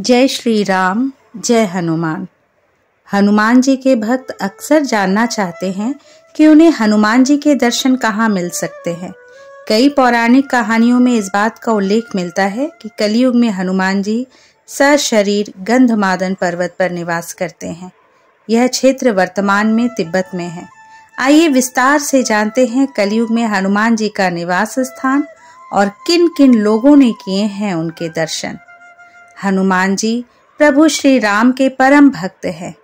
जय श्री राम, जय हनुमान। हनुमान जी के भक्त अक्सर जानना चाहते हैं कि उन्हें हनुमान जी के दर्शन कहाँ मिल सकते हैं। कई पौराणिक कहानियों में इस बात का उल्लेख मिलता है कि कलयुग में हनुमान जी सशरीर गंधमादन पर्वत पर निवास करते हैं। यह क्षेत्र वर्तमान में तिब्बत में है। आइए विस्तार से जानते हैं कलयुग में हनुमान जी का निवास स्थान और किन किन लोगों ने किए हैं उनके दर्शन। हनुमान जी प्रभु श्री राम के परम भक्त हैं।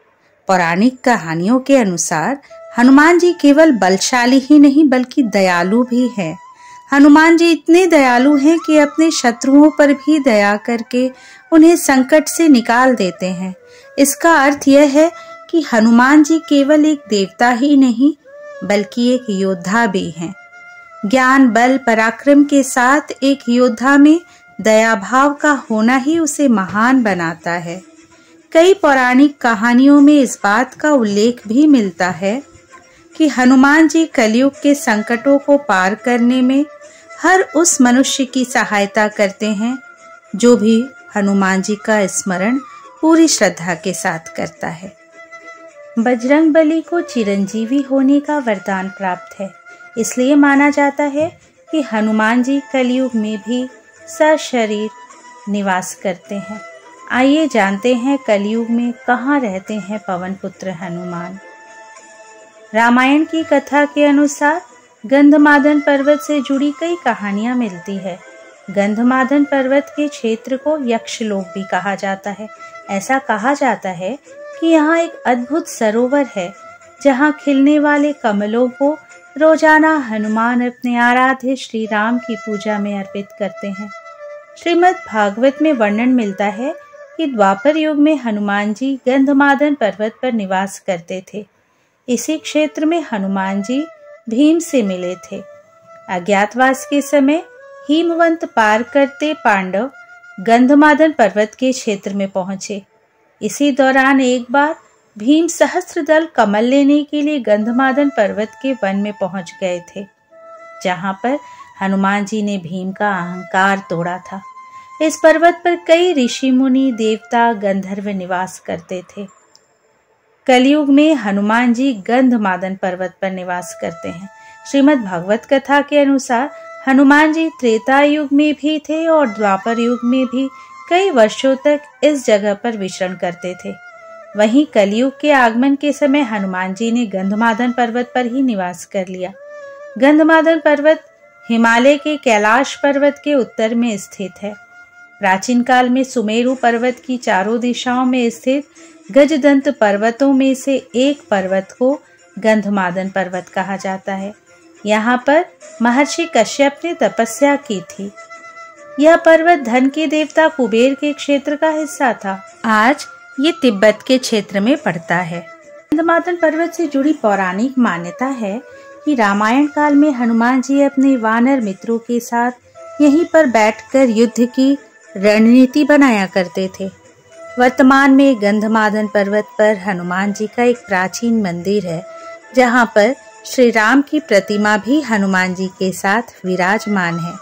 पौराणिक कहानियों के अनुसार हनुमान जी केवल बलशाली ही नहीं बल्कि दयालु भी हैं। हनुमान जी इतने दयालु हैं कि अपने शत्रुओं पर भी दया करके उन्हें संकट से निकाल देते हैं। इसका अर्थ यह है कि हनुमान जी केवल एक देवता ही नहीं बल्कि एक योद्धा भी हैं। ज्ञान, बल, पराक्रम के साथ एक योद्धा में दया भाव का होना ही उसे महान बनाता है। कई पौराणिक कहानियों में इस बात का उल्लेख भी मिलता है कि हनुमान जी कलयुग के संकटों को पार करने में हर उस मनुष्य की सहायता करते हैं जो भी हनुमान जी का स्मरण पूरी श्रद्धा के साथ करता है। बजरंगबली को चिरंजीवी होने का वरदान प्राप्त है, इसलिए माना जाता है कि हनुमान जी कलयुग में भी सशरीर निवास करते हैं। आइए जानते हैं कलयुग में कहाँ रहते हैं पवन पुत्र हनुमान। रामायण की कथा के अनुसार गंधमादन पर्वत से जुड़ी कई कहानियां मिलती है। गंधमादन पर्वत के क्षेत्र को यक्षलोक भी कहा जाता है। ऐसा कहा जाता है कि यहाँ एक अद्भुत सरोवर है जहाँ खिलने वाले कमलों को रोजाना हनुमान अपने आराध्य श्री राम की पूजा में अर्पित करते हैं। श्रीमद् भागवत में वर्णन मिलता है कि द्वापर युग में हनुमान जी गंधमादन पर्वत पर निवास करते थे। इसी क्षेत्र में हनुमान जी भीम से मिले थे। अज्ञातवास के समय हिमवंत पार करते पांडव गंधमादन पर्वत के क्षेत्र में पहुंचे। इसी दौरान एक बार भीम सहस्त्रदल कमल लेने के लिए गंधमादन पर्वत के वन में पहुंच गए थे, जहां पर हनुमान जी ने भीम का अहंकार तोड़ा था। इस पर्वत पर कई ऋषि मुनि, देवता, गंधर्व निवास करते थे। कलयुग में हनुमान जी गंधमादन पर्वत पर निवास करते हैं। श्रीमद् भागवत कथा के अनुसार हनुमान जी त्रेता युग में भी थे और द्वापर युग में भी कई वर्षों तक इस जगह पर विचरण करते थे। वहीं कलयुग के आगमन के समय हनुमान जी ने गंधमादन पर्वत पर ही निवास कर लिया। गंधमादन पर्वत हिमालय के कैलाश पर्वत के उत्तर में स्थित है। प्राचीन काल में सुमेरु पर्वत की चारों दिशाओं में स्थित गजदंत पर्वतों में से एक पर्वत को गंधमादन पर्वत कहा जाता है। यहाँ पर महर्षि कश्यप ने तपस्या की थी। यह पर्वत धन के देवता कुबेर के क्षेत्र का हिस्सा था। आज ये तिब्बत के क्षेत्र में पड़ता है। गंधमादन पर्वत से जुड़ी पौराणिक मान्यता है कि रामायण काल में हनुमान जी अपने वानर मित्रों के साथ यहीं पर बैठकर युद्ध की रणनीति बनाया करते थे। वर्तमान में गंधमादन पर्वत पर हनुमान जी का एक प्राचीन मंदिर है, जहां पर श्री राम की प्रतिमा भी हनुमान जी के साथ विराजमान है।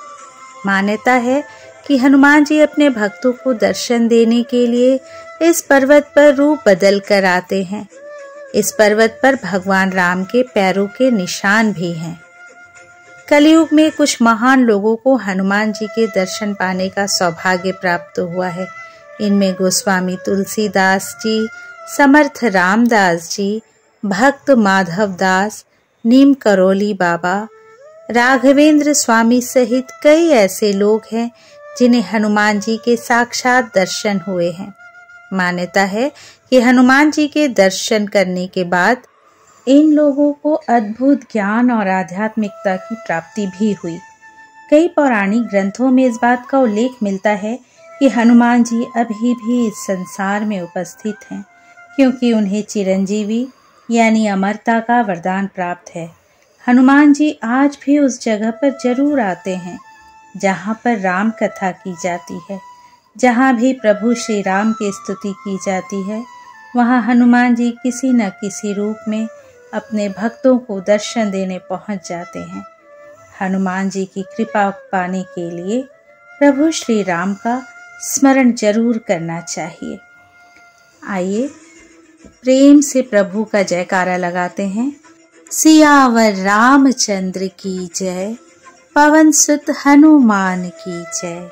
मान्यता है कि हनुमान जी अपने भक्तों को दर्शन देने के लिए इस पर्वत पर रूप बदल कर आते हैं। इस पर्वत पर भगवान राम के पैरों के निशान भी हैं। कलयुग में कुछ महान लोगों को हनुमान जी के दर्शन पाने का सौभाग्य प्राप्त हुआ है। इनमें गोस्वामी तुलसीदास जी, समर्थ रामदास जी, भक्त माधव दास, नीम करोली बाबा, राघवेंद्र स्वामी सहित कई ऐसे लोग हैं जिन्हें हनुमान जी के साक्षात दर्शन हुए हैं। मान्यता है कि हनुमान जी के दर्शन करने के बाद इन लोगों को अद्भुत ज्ञान और आध्यात्मिकता की प्राप्ति भी हुई। कई पौराणिक ग्रंथों में इस बात का उल्लेख मिलता है कि हनुमान जी अभी भी इस संसार में उपस्थित हैं, क्योंकि उन्हें चिरंजीवी यानी अमरता का वरदान प्राप्त है। हनुमान जी आज भी उस जगह पर जरूर आते हैं जहाँ पर राम कथा की जाती है। जहाँ भी प्रभु श्री राम की स्तुति की जाती है, वहाँ हनुमान जी किसी न किसी रूप में अपने भक्तों को दर्शन देने पहुँच जाते हैं। हनुमान जी की कृपा पाने के लिए प्रभु श्री राम का स्मरण जरूर करना चाहिए। आइए प्रेम से प्रभु का जयकारा लगाते हैं। सियावर रामचंद्र की जय, पवन सुत हनुमान की जय।